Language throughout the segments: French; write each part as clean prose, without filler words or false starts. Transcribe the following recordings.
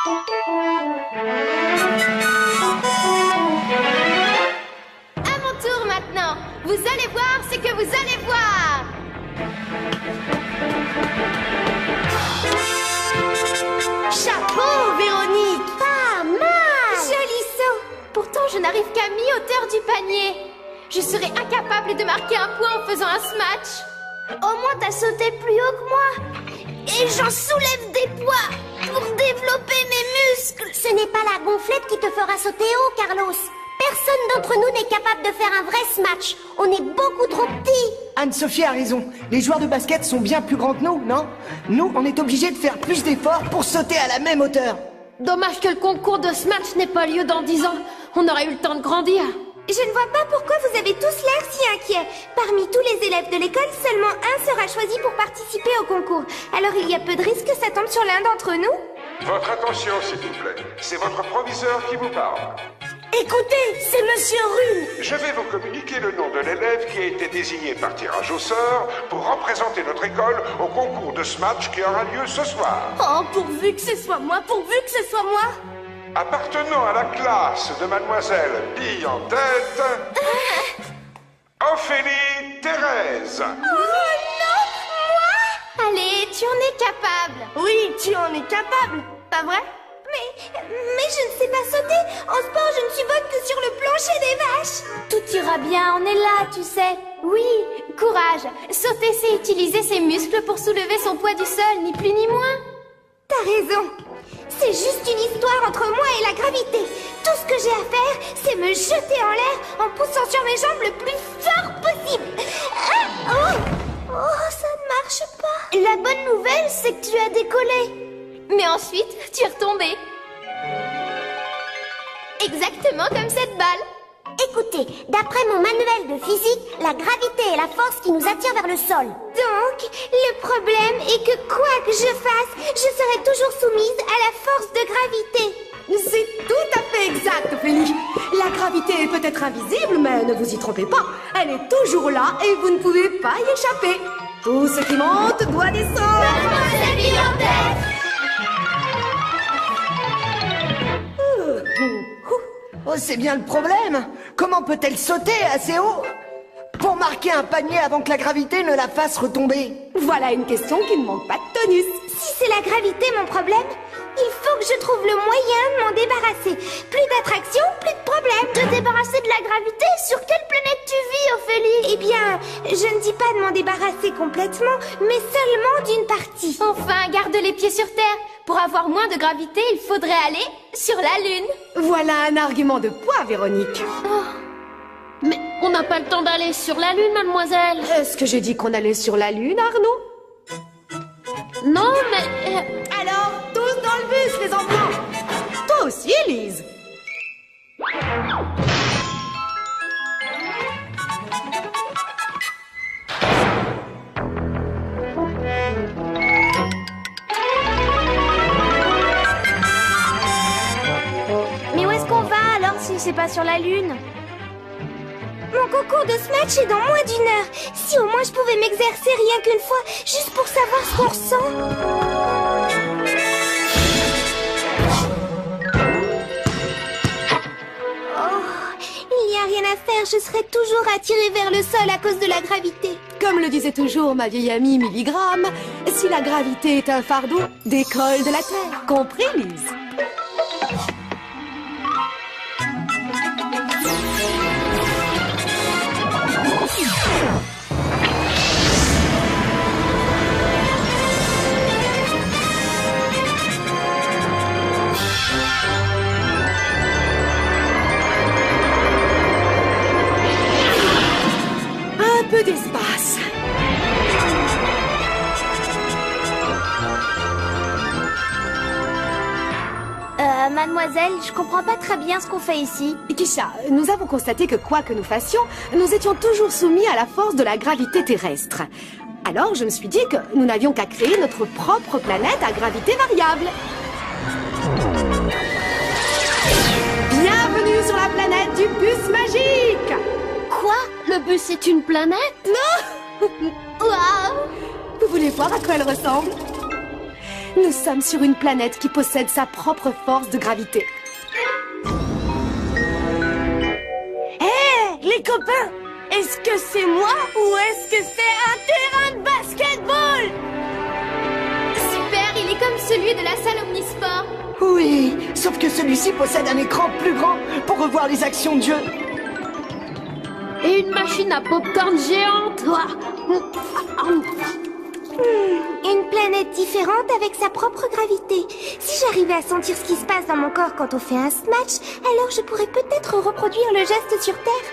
À mon tour maintenant. Vous allez voir ce que vous allez voir. Chapeau, Véronique. Pas mal. Joli saut. Pourtant, je n'arrive qu'à mi-hauteur du panier. Je serais incapable de marquer un point en faisant un smash. Au moins, t'as sauté plus haut que moi. Et j'en soulève des poids pour développer mes muscles. Ce n'est pas la gonflette qui te fera sauter haut, Carlos. Personne d'entre nous n'est capable de faire un vrai smash. On est beaucoup trop petits. Anne-Sophie a raison. Les joueurs de basket sont bien plus grands que nous, non? Nous, on est obligés de faire plus d'efforts pour sauter à la même hauteur. Dommage que le concours de smash n'ait pas lieu dans 10 ans. On aurait eu le temps de grandir. Je ne vois pas pourquoi vous avez tous l'air si inquiets. Parmi tous les élèves de l'école, seulement un sera choisi pour participer au concours. Alors il y a peu de risques que ça tombe sur l'un d'entre nous. Votre attention, s'il vous plaît. C'est votre proviseur qui vous parle. Écoutez, c'est Monsieur Rune. Je vais vous communiquer le nom de l'élève qui a été désigné par tirage au sort pour représenter notre école au concours de smash qui aura lieu ce soir. Oh, pourvu que ce soit moi, pourvu que ce soit moi. Appartenant à la classe de Mademoiselle Bille en tête, Ophélie Thérèse. Oh non, moi. Allez, tu en es capable. Oui, tu en es capable, pas vrai? Mais je ne sais pas sauter. En sport, je ne suis bonne que sur le plancher des vaches. Tout ira bien, on est là, tu sais. Oui, courage. Sauter, c'est utiliser ses muscles pour soulever son poids du sol, ni plus ni moins. T'as raison. C'est juste une histoire entre moi et la gravité. Tout ce que j'ai à faire, c'est me jeter en l'air en poussant sur mes jambes le plus fort possible. Oh, ça ne marche pas. La bonne nouvelle, c'est que tu as décollé. Mais ensuite, tu es retombé. Exactement comme cette balle. Écoutez, d'après mon manuel de physique, la gravité est la force qui nous attire vers le sol. Donc, le problème est que quoi que je fasse, je serai toujours soumise à la force de gravité. C'est tout à fait exact, Ophélie. La gravité est peut-être invisible, mais ne vous y trompez pas. Elle est toujours là et vous ne pouvez pas y échapper. Tout ce qui monte doit descendre. Mademoiselle Bille en tête. Oh, c'est bien le problème. Comment peut-elle sauter assez haut pour marquer un panier avant que la gravité ne la fasse retomber? Voilà une question qui ne manque pas de tonus. Si c'est la gravité mon problème, il faut que je trouve le moyen de m'en débarrasser. Plus d'attraction, plus de problème. Te débarrasser de la gravité? Sur quelle planète tu vis, Ophélie? Eh bien, je ne dis pas de m'en débarrasser complètement, mais seulement d'une partie. Enfin, garde les pieds sur terre. Pour avoir moins de gravité, il faudrait aller sur la Lune. Voilà un argument de poids, Véronique. Mais on n'a pas le temps d'aller sur la Lune, mademoiselle. Est-ce que j'ai dit qu'on allait sur la Lune, Arnaud? Non, mais... Alors, tous dans le bus, les enfants. Toi aussi, Elise. Mais où est-ce qu'on va alors si c'est pas sur la Lune? Mon concours de smash est dans moins d'1 heure. Si au moins je pouvais m'exercer rien qu'une fois, juste pour savoir ce qu'on ressent. Il n'y a rien à faire, je serai toujours attirée vers le sol à cause de la gravité. Comme le disait toujours ma vieille amie Milligramme, si la gravité est un fardeau, décolle de la Terre. Compris, Lise? Un peu d'espace. Mademoiselle, je comprends pas très bien ce qu'on fait ici. Kisha, nous avons constaté que quoi que nous fassions, nous étions toujours soumis à la force de la gravité terrestre. Alors je me suis dit que nous n'avions qu'à créer notre propre planète à gravité variable. Bienvenue sur la planète du bus magique! Quoi? Le bus est une planète? Non! Waouh! Vous voulez voir à quoi elle ressemble? Nous sommes sur une planète qui possède sa propre force de gravité. Hé, les copains! Est-ce que c'est moi ou est-ce que c'est un terrain de basketball? Super, il est comme celui de la salle Omnisport. Oui, sauf que celui-ci possède un écran plus grand pour revoir les actions de jeu. Et une machine à popcorn géante. Une planète différente avec sa propre gravité. Si j'arrivais à sentir ce qui se passe dans mon corps quand on fait un smash, alors je pourrais peut-être reproduire le geste sur Terre.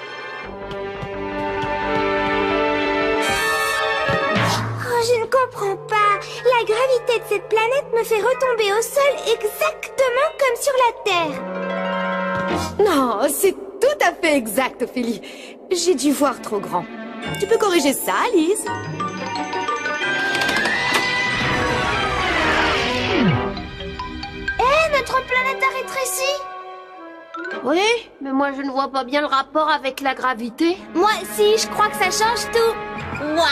Oh, je ne comprends pas. La gravité de cette planète me fait retomber au sol exactement comme sur la Terre. Non, c'est tout à fait exact, Ophélie. J'ai dû voir trop grand. Tu peux corriger ça, Lise? Notre planète a rétréci. Oui, mais moi je ne vois pas bien le rapport avec la gravité. Moi aussi, je crois que ça change tout. Waouh!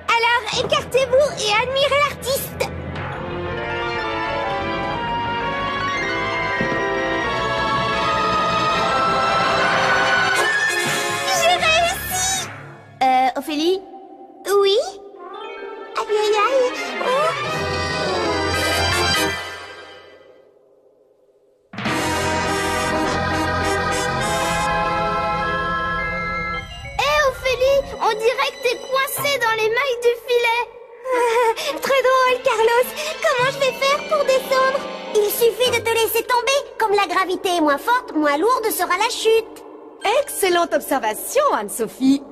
Alors, écartez-vous et admirez l'artiste. J'ai réussi! Ophélie? Oui? Aïe, aïe, aïe. Oh. On dirait que t'es coincé dans les mailles du filet. Très drôle, Carlos. Comment je vais faire pour descendre? Il suffit de te laisser tomber. Comme la gravité est moins forte, moins lourde sera la chute. Excellente observation, Anne-Sophie.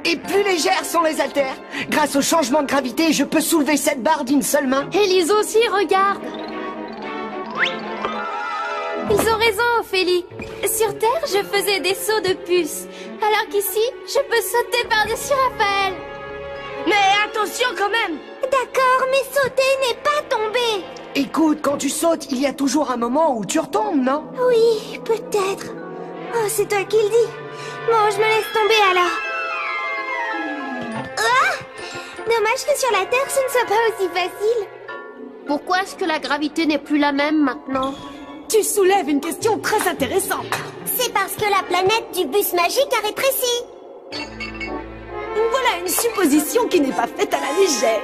Et plus légères sont les haltères. Grâce au changement de gravité, je peux soulever cette barre d'une seule main. Élise aussi, regarde. Ils ont raison, Ophélie. Sur Terre, je faisais des sauts de puce. Alors qu'ici, je peux sauter par-dessus Raphaël. Mais attention quand même. D'accord, mais sauter n'est pas tomber. Écoute, quand tu sautes, il y a toujours un moment où tu retombes, non? Oui, peut-être. Oh, c'est toi qui le dis. Bon, je me laisse tomber alors. Ah! Dommage que sur la Terre, ce ne soit pas aussi facile. Pourquoi est-ce que la gravité n'est plus la même maintenant? Tu soulèves une question très intéressante. C'est parce que la planète du bus magique a rétréci. Voilà une supposition qui n'est pas faite à la légère.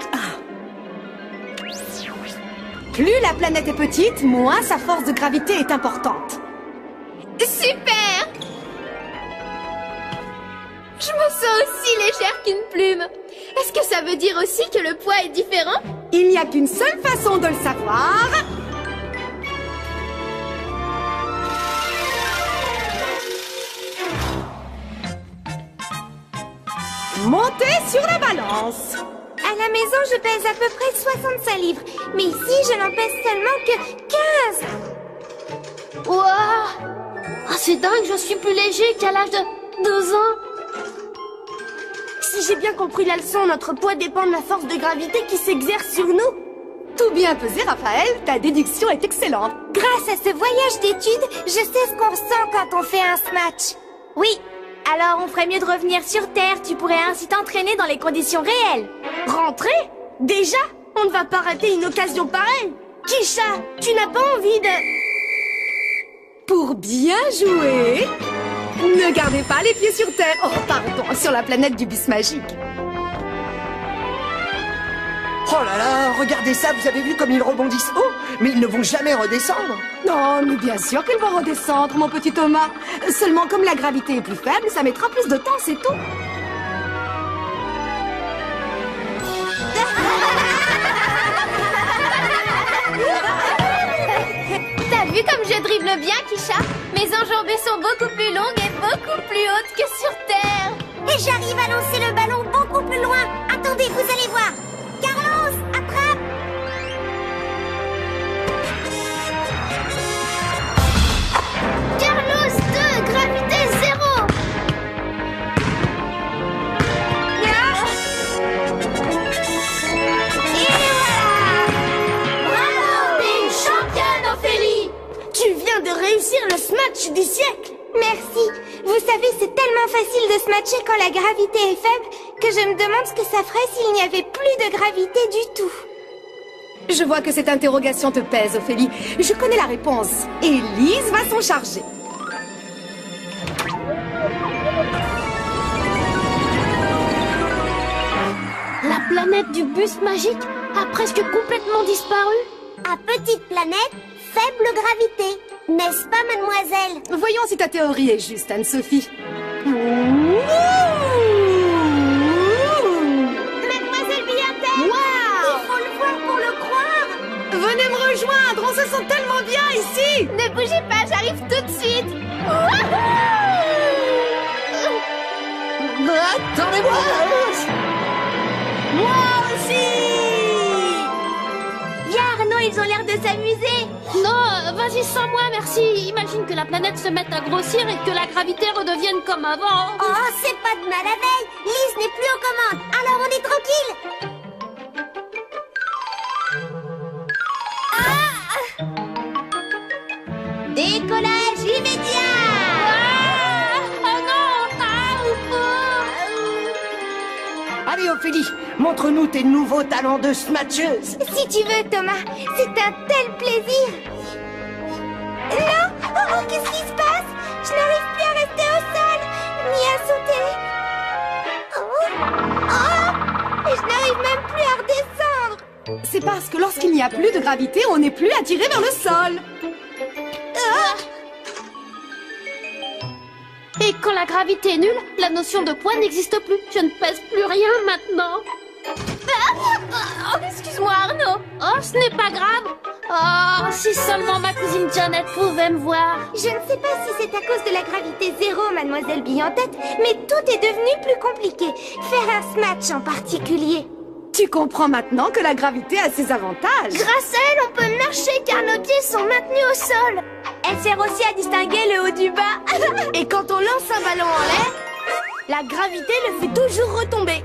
Plus la planète est petite, moins sa force de gravité est importante. Super! Je me sens aussi légère qu'une plume. Est-ce que ça veut dire aussi que le poids est différent? Il n'y a qu'une seule façon de le savoir. Montez sur la balance. À la maison, je pèse à peu près 65 livres. Mais ici, je n'en pèse seulement que 15. Ouah! Ah, c'est dingue, je suis plus léger qu'à l'âge de 2 ans. Si j'ai bien compris la leçon, notre poids dépend de la force de gravité qui s'exerce sur nous. Tout bien pesé, Raphaël, ta déduction est excellente. Grâce à ce voyage d'études, je sais ce qu'on ressent quand on fait un smash. Oui. Alors, on ferait mieux de revenir sur Terre. Tu pourrais ainsi t'entraîner dans les conditions réelles. Rentrer? Déjà? On ne va pas rater une occasion pareille. Kisha, tu n'as pas envie de... Pour bien jouer, ne gardez pas les pieds sur terre. Oh, pardon, sur la planète du bus magique. Oh là là, regardez ça, vous avez vu comme ils rebondissent haut? Mais ils ne vont jamais redescendre. Non, mais bien sûr qu'ils vont redescendre, mon petit Thomas. Seulement, comme la gravité est plus faible, ça mettra plus de temps, c'est tout. T'as vu comme je dribble bien, Kisha? Mes enjambées sont beaucoup plus longues et beaucoup plus hautes que sur Terre. Et j'arrive à lancer le ballon beaucoup plus loin. Attendez, vous allez voir. Carlos, attrape! Carlos 2, gravité 0. Et voilà! Bravo! T'es une championne, Ophélie. Tu viens de réussir le smash du siècle. Merci. Vous savez, c'est tellement facile de se matcher quand la gravité est faible que je me demande ce que ça ferait s'il n'y avait plus de gravité du tout. Je vois que cette interrogation te pèse, Ophélie. Je connais la réponse. Élise va s'en charger. La planète du bus magique a presque complètement disparu. À petite planète, faible gravité. N'est-ce pas, mademoiselle? Voyons si ta théorie est juste, Anne-Sophie. Mademoiselle Billantette, il faut le voir pour le croire. Venez me rejoindre, on se sent tellement bien ici. Ne bougez pas, j'arrive tout de suite. Attendez-moi! Moi aussi. Viens Arnaud, ils ont l'air de s'amuser. Non, vas-y sans moi, merci. Imagine que la planète se mette à grossir et que la gravité redevienne comme avant. Oh, c'est pas de mal à veille. Lise n'est plus aux commandes, alors on est tranquille. Décollage immédiat. Oh non. Allez, Ophélie, montre-nous tes nouveaux talents de smatcheuse. Si tu veux, Thomas, c'est un tel plaisir. Non, oh, qu'est-ce qui se passe? Je n'arrive plus à rester au sol, ni à sauter. Et je n'arrive même plus à redescendre. C'est parce que lorsqu'il n'y a plus de gravité, on n'est plus attiré vers le sol. Et quand la gravité est nulle, la notion de poids n'existe plus. Je ne pèse plus rien maintenant. Oh, excuse-moi Arnaud. Oh, ce n'est pas grave. Oh, si seulement ma cousine Janet pouvait me voir. Je ne sais pas si c'est à cause de la gravité zéro, mademoiselle Billantette, mais tout est devenu plus compliqué. Faire un smatch en particulier. Tu comprends maintenant que la gravité a ses avantages. Grâce à elle, on peut marcher car nos pieds sont maintenus au sol. Elle sert aussi à distinguer le haut du bas. Et quand on lance un ballon en l'air, la gravité le fait toujours retomber.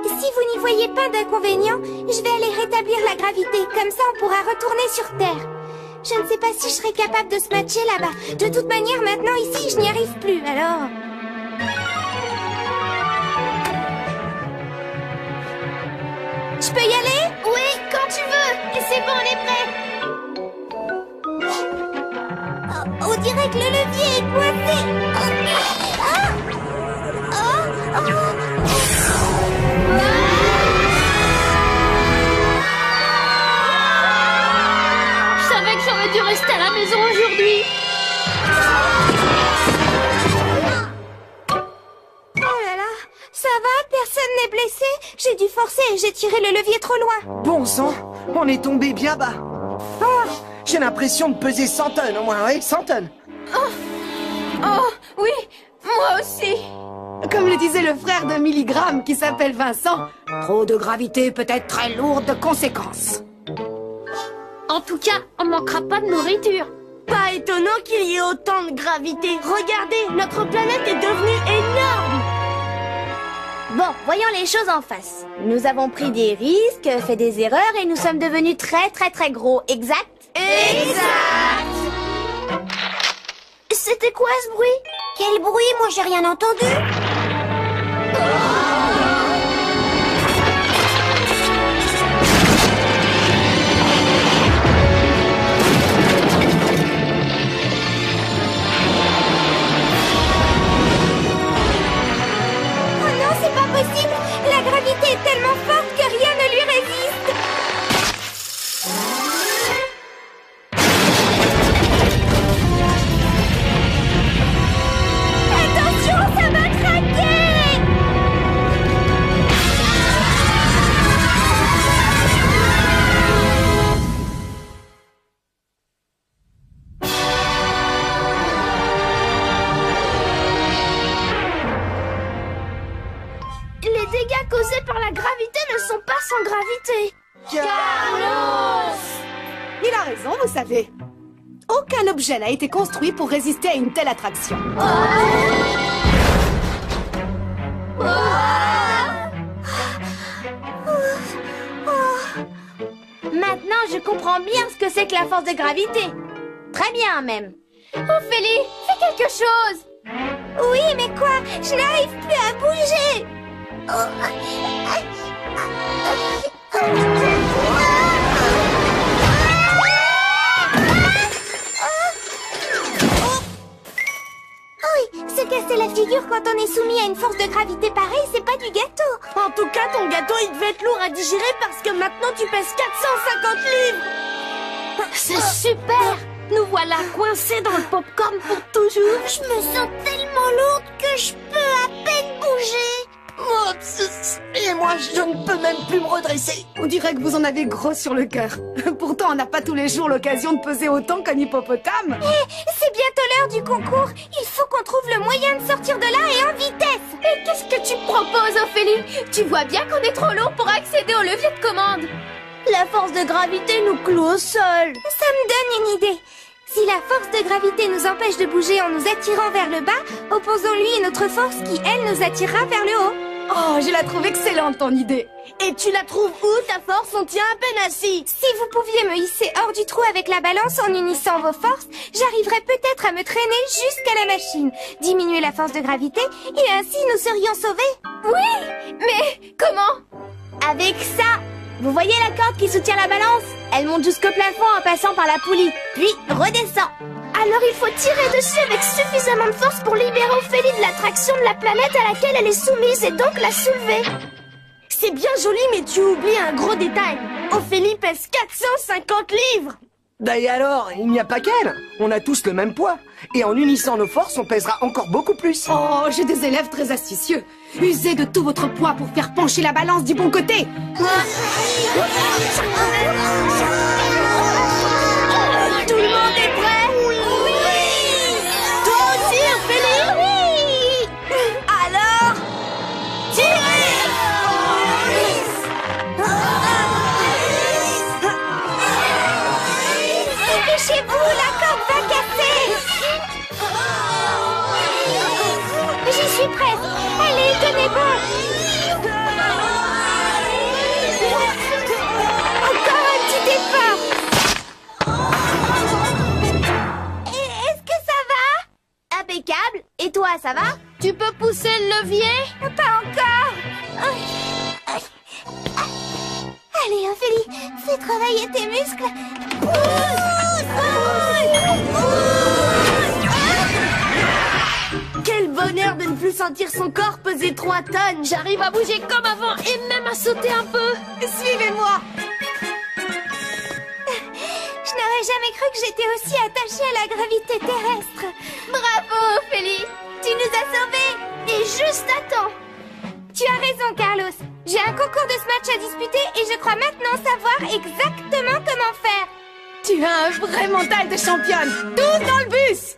Si vous n'y voyez pas d'inconvénient, je vais aller rétablir la gravité. Comme ça, on pourra retourner sur Terre. Je ne sais pas si je serai capable de se matcher là-bas. De toute manière, maintenant, ici, je n'y arrive plus, alors... Je peux y aller? Oui, quand tu veux. Et c'est bon, on est prêt. On dirait que le levier est coincé. Je savais que j'aurais dû rester à la maison aujourd'hui. Oh là là, ça va? Personne n'est blessé? J'ai dû forcer et j'ai tiré le levier trop loin. Bon sang, on est tombé bien bas. Ah, j'ai l'impression de peser 100 tonnes au moins, oui, 100 tonnes. Oh, oui, moi aussi. Comme le disait le frère de Milligram qui s'appelle Vincent, trop de gravité peut être très lourde de conséquences. En tout cas, on manquera pas de nourriture. Pas étonnant qu'il y ait autant de gravité. Regardez, notre planète est devenue énorme. Bon, voyons les choses en face. Nous avons pris des risques, fait des erreurs et nous sommes devenus très gros, exact? Exact. C'était quoi ce bruit? Quel bruit? Moi, j'ai rien entendu. Oh non, c'est pas possible. La gravité est tellement forte que rien ne lui résiste. Attention, ça va craquer! Les dégâts causés par la gravité ne sont pas sans gravité. Carlos! Il a raison, vous savez. Aucun objet n'a été construit pour résister à une telle attraction. Maintenant, je comprends bien ce que c'est que la force de gravité. Très bien, même. Ophélie, fais quelque chose. Oui, mais quoi? Je n'arrive plus à bouger. quand on est soumis à une force de gravité pareille, c'est pas du gâteau. En tout cas, ton gâteau, il devait être lourd à digérer parce que maintenant tu pèses 450 livres. C'est super! Nous voilà coincés dans le popcorn pour toujours. Je me sens tellement lourde que je peux à peine bouger. Oh, et moi, je ne peux même plus me redresser. On dirait que vous en avez gros sur le cœur. Pourtant, on n'a pas tous les jours l'occasion de peser autant qu'un hippopotame. C'est bientôt l'heure du concours. Il faut qu'on trouve le moyen de sortir de là et en vitesse. Et qu'est-ce que tu proposes, Ophélie? Tu vois bien qu'on est trop lourd pour accéder au levier de commande. La force de gravité nous cloue au sol. Ça me donne une idée. Si la force de gravité nous empêche de bouger en nous attirant vers le bas, opposons-lui une autre force qui, elle, nous attirera vers le haut. Oh, je la trouve excellente, ton idée. Et tu la trouves où, ta force? On tient à peine assis. Si vous pouviez me hisser hors du trou avec la balance en unissant vos forces, j'arriverais peut-être à me traîner jusqu'à la machine, diminuer la force de gravité, et ainsi nous serions sauvés. Oui, mais comment? Avec ça. Vous voyez la corde qui soutient la balance? Elle monte jusqu'au plafond en passant par la poulie, puis redescend. Alors il faut tirer dessus avec suffisamment de force pour libérer Ophélie de l'attraction de la planète à laquelle elle est soumise et donc la soulever. C'est bien joli, mais tu oublies un gros détail. Ophélie pèse 450 livres. Bah et alors, il n'y a pas qu'elle. On a tous le même poids. Et en unissant nos forces, on pèsera encore beaucoup plus. Oh, j'ai des élèves très astucieux. Usez de tout votre poids pour faire pencher la balance du bon côté. Tout le monde est prêt? Oui. Toi aussi, Ophélie? Oui. Alors, tirez! Dépêchez-vous, la corde va casser. J'y suis prête. Allez, tenez bon. Encore un petit effort. Est-ce que ça va? Impeccable. Et toi, ça va? Tu peux pousser le levier? Pas encore. Allez, Ophélie, fais travailler tes muscles. Quel bonheur de ne plus sentir son corps peser 3 tonnes. J'arrive à bouger comme avant et même à sauter un peu. Suivez-moi. Je n'aurais jamais cru que j'étais aussi attachée à la gravité terrestre. Bravo, Ophélie. Tu nous as sauvés. Et juste à temps. Tu as raison, Carlos. J'ai un concours de Smash à disputer et je crois maintenant savoir exactement comment faire. Tu as un vrai mental de championne. Tous dans le bus.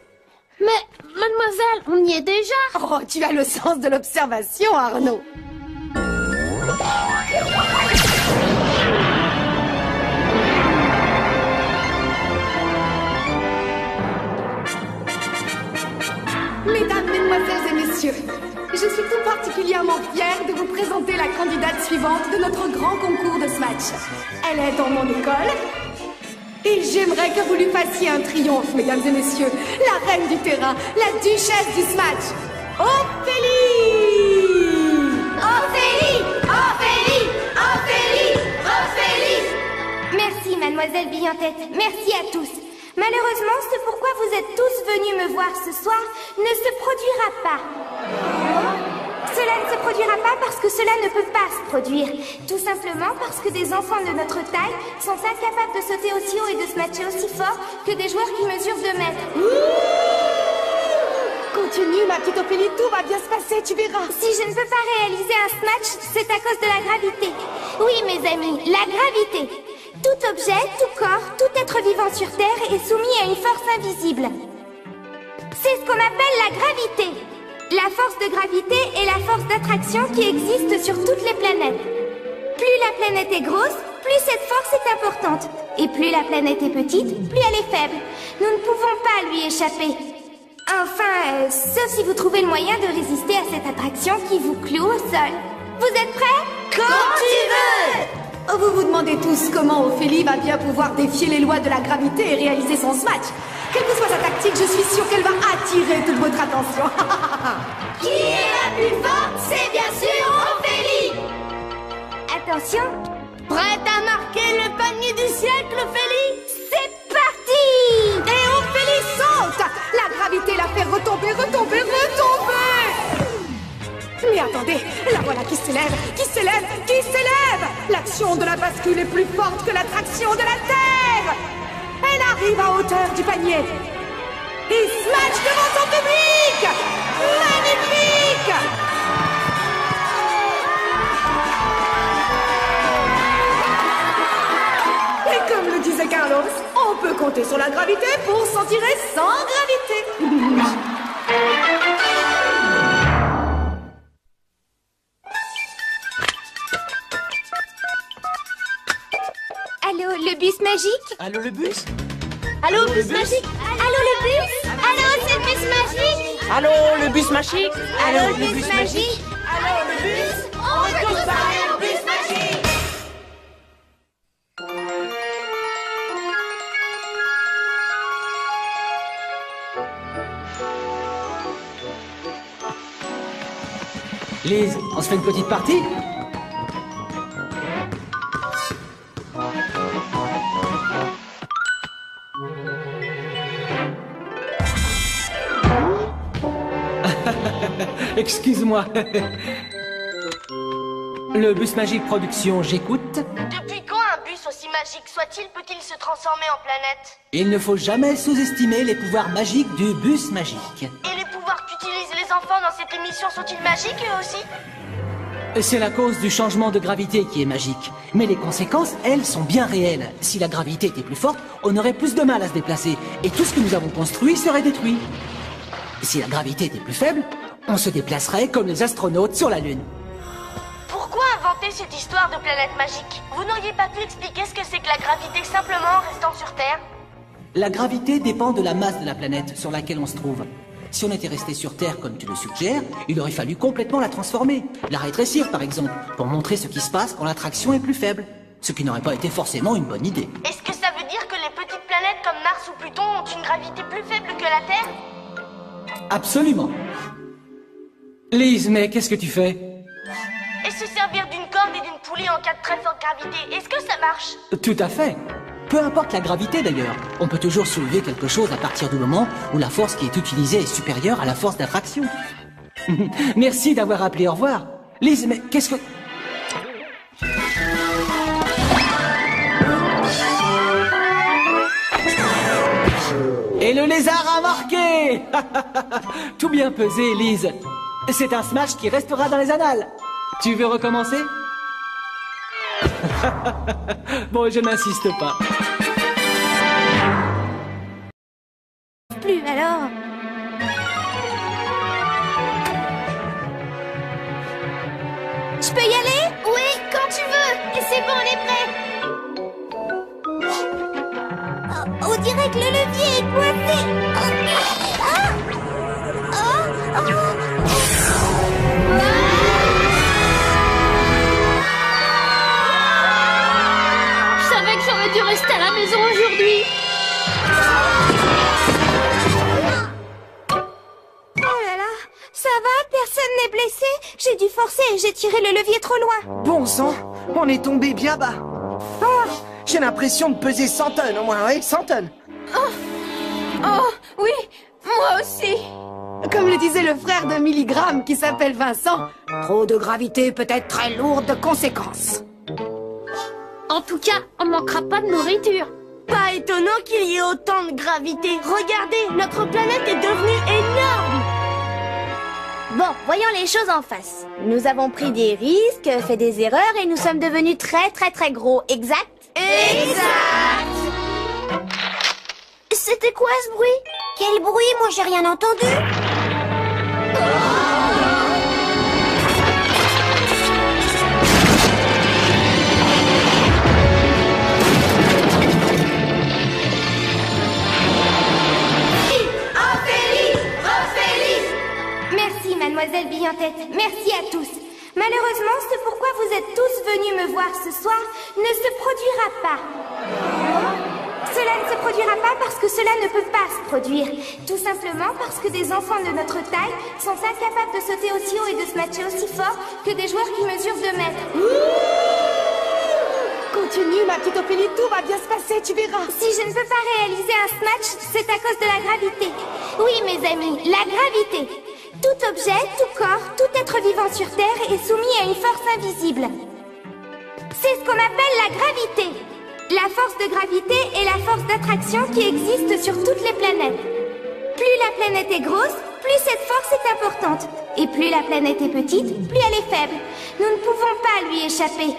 Mais, mademoiselle, on y est déjà. Oh, tu as le sens de l'observation, Arnaud. Mesdames, mesdemoiselles et messieurs, je suis tout particulièrement fière de vous présenter la candidate suivante de notre grand concours de Smash. Elle est dans mon école. Et j'aimerais que vous lui fassiez un triomphe, mesdames et messieurs. La reine du terrain, la duchesse du Smash, Ophélie! Ophélie! Ophélie! Ophélie! Ophélie! Merci, mademoiselle Billantette. Merci à tous. Malheureusement, ce pourquoi vous êtes tous venus me voir ce soir ne se produira pas. Cela ne se produira pas parce que cela ne peut pas se produire. Tout simplement parce que des enfants de notre taille sont incapables de sauter aussi haut et de se matcher aussi fort que des joueurs qui mesurent 2 mètres. Continue, ma petite Ophélie, tout va bien se passer, tu verras. Si je ne peux pas réaliser un smash, c'est à cause de la gravité. Oui, mes amis, la gravité. Tout objet, tout corps, tout être vivant sur Terre est soumis à une force invisible. C'est ce qu'on appelle la gravité. La force de gravité est la force d'attraction qui existe sur toutes les planètes. Plus la planète est grosse, plus cette force est importante. Et plus la planète est petite, plus elle est faible. Nous ne pouvons pas lui échapper. Enfin, sauf si vous trouvez le moyen de résister à cette attraction qui vous cloue au sol. Vous êtes prêts? Quand tu veux! Oh, vous vous demandez tous comment Ophélie va bien pouvoir défier les lois de la gravité et réaliser son smash. Quelle que soit sa tactique, je suis sûre qu'elle va attirer toute votre attention. Qui est la plus forte? C'est bien sûr Ophélie! Attention, Prête à marquer le panier du siècle, Ophélie? c'est parti! Et Ophélie saute. La gravité la fait retomber, retomber, retomber. Attendez, la voilà qui s'élève, qui s'élève, qui s'élève! L'action de la bascule est plus forte que l'attraction de la Terre! Elle arrive à hauteur du panier et smash devant son public! Magnifique! Et comme le disait Carlos, on peut compter sur la gravité pour s'en tirer sans gravité. Allô, le bus magique? Allô, le bus? Allô, bus magique? Allô, le bus? Allô, c'est le bus magique? Allô, le bus magique? Allô, le bus magique? Allô, le bus? On veut tous parler au bus magique! Lise, on se fait une petite partie? Excuse-moi. Le bus magique production, j'écoute. Depuis quand un bus aussi magique soit-il peut-il se transformer en planète? Il ne faut jamais sous-estimer les pouvoirs magiques du bus magique. Et les pouvoirs qu'utilisent les enfants dans cette émission sont-ils magiques eux aussi? C'est la cause du changement de gravité qui est magique. Mais les conséquences, elles, sont bien réelles. Si la gravité était plus forte, on aurait plus de mal à se déplacer. Et tout ce que nous avons construit serait détruit. Si la gravité était plus faible, on se déplacerait comme les astronautes sur la Lune. Pourquoi inventer cette histoire de planète magique? Vous n'auriez pas pu expliquer ce que c'est que la gravité simplement en restant sur Terre? La gravité dépend de la masse de la planète sur laquelle on se trouve. Si on était resté sur Terre comme tu le suggères, il aurait fallu complètement la transformer. La rétrécir par exemple, pour montrer ce qui se passe quand l'attraction est plus faible. Ce qui n'aurait pas été forcément une bonne idée. Est-ce que ça veut dire que les petites planètes comme Mars ou Pluton ont une gravité plus faible que la Terre? Absolument. Lise, mais qu'est-ce que tu fais? Et se servir d'une corde et d'une poulie en cas de très forte gravité, est-ce que ça marche? Tout à fait. Peu importe la gravité d'ailleurs, on peut toujours soulever quelque chose à partir du moment où la force qui est utilisée est supérieure à la force d'attraction. Merci d'avoir appelé, au revoir. Lise, mais qu'est-ce que... Et le lézard a marqué. Tout bien pesé, Lise. C'est un smash qui restera dans les annales. Tu veux recommencer? Bon, je n'insiste pas. Plus alors. Je peux y aller? Oui, quand tu veux. Et c'est bon, on est prêt. Oh, on dirait que le levier est coincé. Je savais que j'aurais dû rester à la maison aujourd'hui. Oh là là, ça va? Personne n'est blessé? J'ai dû forcer et j'ai tiré le levier trop loin. Bon sang, on est tombé bien bas. Ah, j'ai l'impression de peser 100 tonnes au moins, oui, 100 tonnes. Oh, oui, moi aussi. Comme le disait le frère de Milligramme qui s'appelle Vincent, trop de gravité peut être très lourde de conséquences. En tout cas, on manquera pas de nourriture. Pas étonnant qu'il y ait autant de gravité. Regardez, notre planète est devenue énorme. Bon, voyons les choses en face. Nous avons pris des risques, fait des erreurs et nous sommes devenus très gros, exact? Exact. C'était quoi ce bruit? Quel bruit? Moi, j'ai rien entendu. Merci, mademoiselle Billantette. Merci à tous. Malheureusement, ce pourquoi vous êtes tous venus me voir ce soir ne se produira pas. Cela ne se produira pas parce que cela ne peut pas se produire. Tout simplement parce que des enfants de notre taille sont incapables de sauter aussi haut et de se matcher aussi fort que des joueurs qui mesurent 2 mètres. Continue, ma petite Ophélie, tout va bien se passer, tu verras. Si je ne peux pas réaliser un smash, c'est à cause de la gravité. Oui, mes amis, la gravité. Tout objet, tout corps, tout être vivant sur Terre est soumis à une force invisible. C'est ce qu'on appelle la gravité. La force de gravité est la force d'attraction qui existe sur toutes les planètes. Plus la planète est grosse, plus cette force est importante. Et plus la planète est petite, plus elle est faible. Nous ne pouvons pas lui échapper.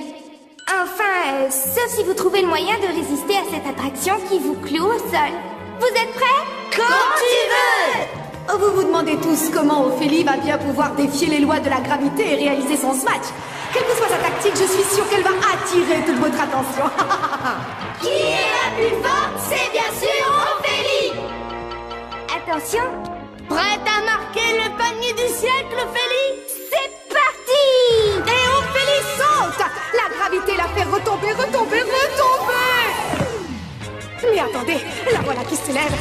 Enfin, sauf si vous trouvez le moyen de résister à cette attraction qui vous cloue au sol. Vous êtes prêts? Quand tu veux! Oh, vous vous demandez tous comment Ophélie va bien pouvoir défier les lois de la gravité et réaliser son smash. Quelle que soit sa tactique, je suis sûre qu'elle va attirer toute votre attention. Qui est la plus forte? C'est bien sûr Ophélie! Attention! Prête à marquer le panier du siècle, Ophélie? C'est parti! Et Ophélie saute! La gravité la fait retomber, retomber, retomber! Mais attendez, la voilà qui s'élève,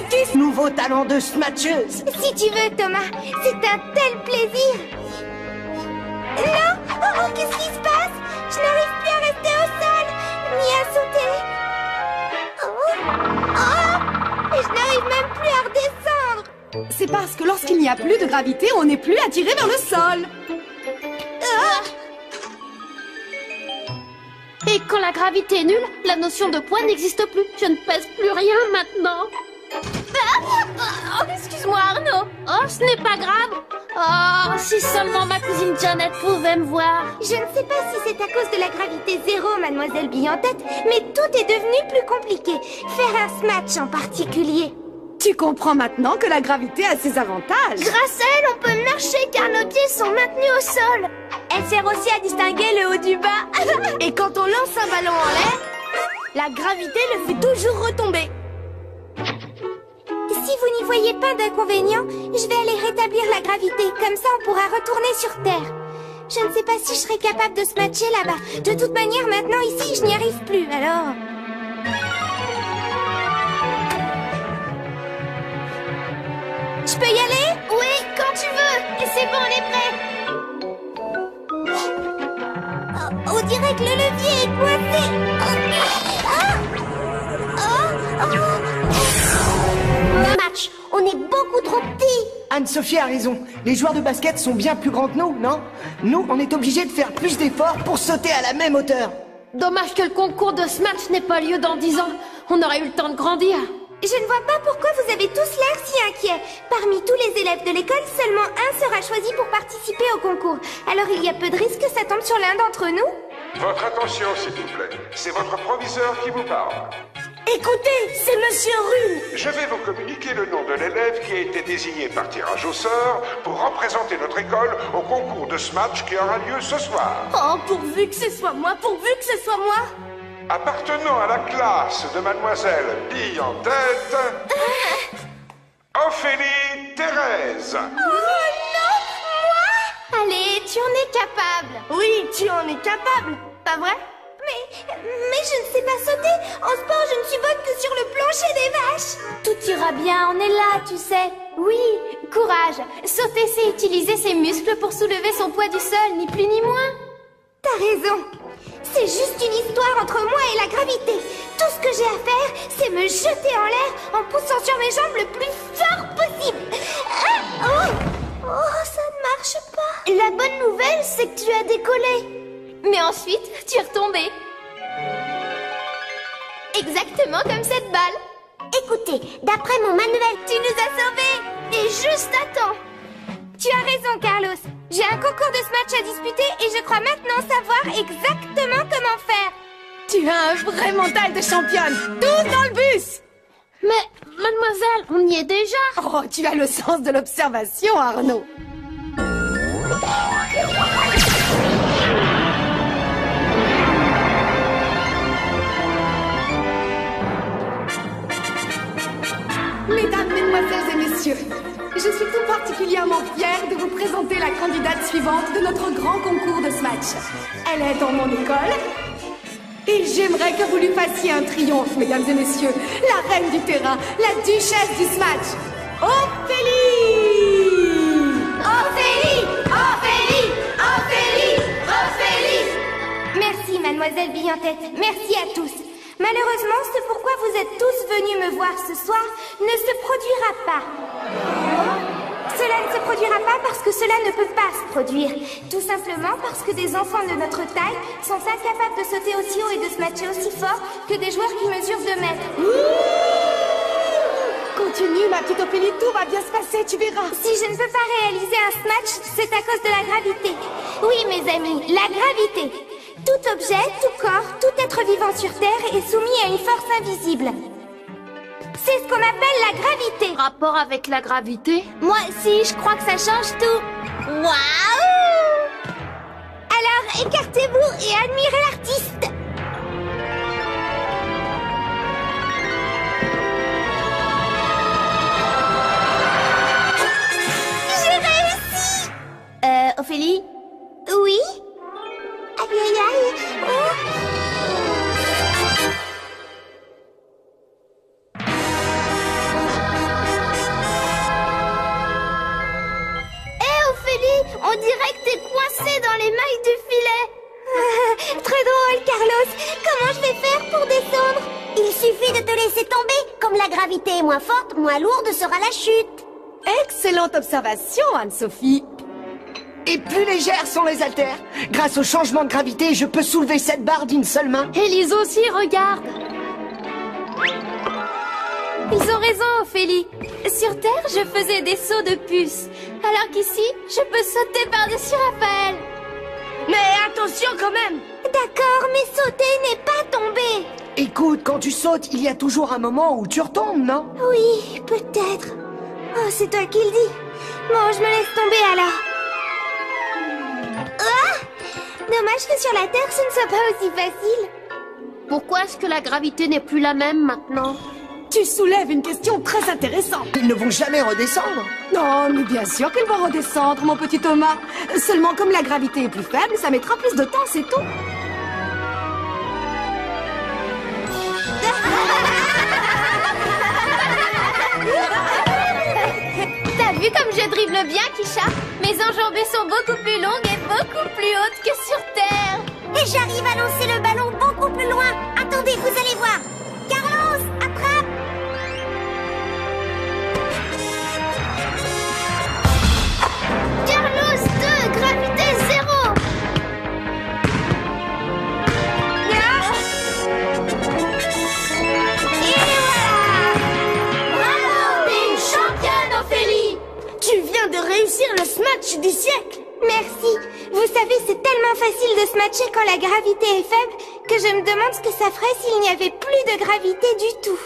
qui... Nouveau talent de smatcheuse. Si tu veux, Thomas, c'est un tel plaisir! Non! Oh, qu'est-ce qui se passe? Je n'arrive plus à rester au sol, ni à sauter. Oh! Et je n'arrive même plus à redescendre. C'est parce que lorsqu'il n'y a plus de gravité, on n'est plus attiré vers le sol. Et quand la gravité est nulle, la notion de poids n'existe plus. Je ne pèse plus rien maintenant. Oh, excuse-moi Arnaud. Oh, ce n'est pas grave. Oh, si seulement ma cousine Janet pouvait me voir. Je ne sais pas si c'est à cause de la gravité zéro, mademoiselle Bille-en-Tête, mais tout est devenu plus compliqué. Faire un smash en particulier. Tu comprends maintenant que la gravité a ses avantages. Grâce à elle, on peut marcher car nos pieds sont maintenus au sol. Elle sert aussi à distinguer le haut du bas. Et quand on lance un ballon en l'air, la gravité le fait toujours retomber. Si vous n'y voyez pas d'inconvénient, je vais aller rétablir la gravité. Comme ça, on pourra retourner sur Terre. Je ne sais pas si je serai capable de smatcher là-bas. De toute manière, maintenant, ici, je n'y arrive plus, alors... Je peux y aller? Oui, quand tu veux. Et c'est bon, on est prêt. Oh, on dirait que le levier est coincé. Match, on est beaucoup trop petits. Anne-Sophie a raison. Les joueurs de basket sont bien plus grands que nous, non? Nous, on est obligés de faire plus d'efforts pour sauter à la même hauteur. Dommage que le concours de Smash n'ait pas lieu dans 10 ans. On aurait eu le temps de grandir. Je ne vois pas pourquoi vous avez tous l'air si inquiets. Parmi tous les élèves de l'école, seulement un sera choisi pour participer au concours. Alors il y a peu de risques que ça tombe sur l'un d'entre nous. Votre attention, s'il vous plaît. C'est votre proviseur qui vous parle. Écoutez, c'est Monsieur Rune. Je vais vous communiquer le nom de l'élève qui a été désigné par tirage au sort pour représenter notre école au concours de Smash qui aura lieu ce soir. Oh, pourvu que ce soit moi, pourvu que ce soit moi. Appartenant à la classe de mademoiselle Bille-en-Tête, Ophélie Thérèse. Allez, tu en es capable. Oui, tu en es capable, pas vrai? Mais je ne sais pas sauter. En sport, je ne suis bonne que sur le plancher des vaches. Tout ira bien, on est là, tu sais. Oui, courage. Sauter, c'est utiliser ses muscles pour soulever son poids du sol, ni plus ni moins. T'as raison. C'est juste une histoire entre moi et la gravité. Tout ce que j'ai à faire, c'est me jeter en l'air en poussant sur mes jambes le plus fort possible. Oh, ça ne marche pas. La bonne nouvelle, c'est que tu as décollé. Mais ensuite, tu es retombé. Exactement comme cette balle. Écoutez, d'après mon manuel, Tu nous as sauvés. Et juste à temps. Tu as raison, Carlos. J'ai un concours de smash à disputer et je crois maintenant savoir exactement comment faire. Tu as un vrai mental de championne. Tous dans le bus. Mais, mademoiselle, on y est déjà. Oh, tu as le sens de l'observation, Arnaud. Mesdames, mesdemoiselles et messieurs, je suis tout particulièrement fière de vous présenter la candidate suivante de notre grand concours de Smash. Elle est dans mon école et j'aimerais que vous lui fassiez un triomphe, mesdames et messieurs. La reine du terrain, la duchesse du Smash, Ophélie! Ophélie! Ophélie! Ophélie! Ophélie! Merci, mademoiselle Bille-en-Tête. Merci à tous. Malheureusement, ce pourquoi vous êtes tous venus me voir ce soir ne se produira pas. Cela ne se produira pas parce que cela ne peut pas se produire. Tout simplement parce que des enfants de notre taille sont incapables de sauter aussi haut et de se matcher aussi fort que des joueurs qui mesurent 2 mètres. Continue, ma petite Ophélie, tout va bien se passer, tu verras. Si je ne peux pas réaliser un smash, c'est à cause de la gravité. Oui, mes amis, la gravité. Tout objet, tout corps, tout être vivant sur Terre est soumis à une force invisible. C'est ce qu'on appelle la gravité. Rapport avec la gravité? Moi aussi, je crois que ça change tout. Waouh! Alors, écartez-vous et admirez l'artiste. J'ai réussi! Ophélie? Oui? Aïe, aïe, aïe. Oh. On dirait que t'es coincé dans les mailles du filet. Très drôle, Carlos. Comment je vais faire pour descendre? Il suffit de te laisser tomber. Comme la gravité est moins forte, moins lourde sera la chute. Excellente observation, Anne-Sophie. Et plus légères sont les haltères. Grâce au changement de gravité, je peux soulever cette barre d'une seule main. Élise aussi, regarde. Ils ont raison, Ophélie. Sur Terre, je faisais des sauts de puce. Alors qu'ici, je peux sauter par-dessus Raphaël. Mais attention quand même. D'accord, mais sauter n'est pas tomber. Écoute, quand tu sautes, il y a toujours un moment où tu retombes, non? Oui, peut-être. Oh, c'est toi qui le dis. Bon, je me laisse tomber alors. Ah! Dommage que sur la Terre, ce ne soit pas aussi facile. Pourquoi est-ce que la gravité n'est plus la même maintenant? Tu soulèves une question très intéressante. Ils ne vont jamais redescendre. Non, mais bien sûr qu'ils vont redescendre, mon petit Thomas. Seulement, comme la gravité est plus faible, ça mettra plus de temps, c'est tout. T'as vu comme je dribble bien, Kisha? Mes enjambées sont beaucoup plus longues et beaucoup plus hautes que sur Terre. Et j'arrive à lancer le ballon beaucoup plus loin. Attendez, vous allez voir. Carlos, attrape! Carlos 2, gravité 0. Et voilà! Bravo! T'es une championne, Ophélie! Tu viens de réussir le smash du siècle! Merci. Vous savez, c'est tellement facile de se matcher quand la gravité est faible que je me demande ce que ça ferait s'il n'y avait plus de gravité du tout.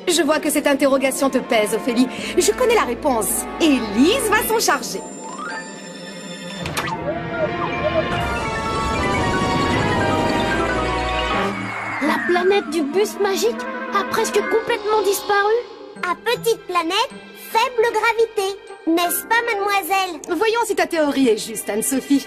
Je vois que cette interrogation te pèse, Ophélie. Je connais la réponse. Élise va s'en charger. La planète du bus magique a presque complètement disparu. À petite planète, faible gravité. N'est-ce pas, mademoiselle? Voyons si ta théorie est juste, Anne-Sophie.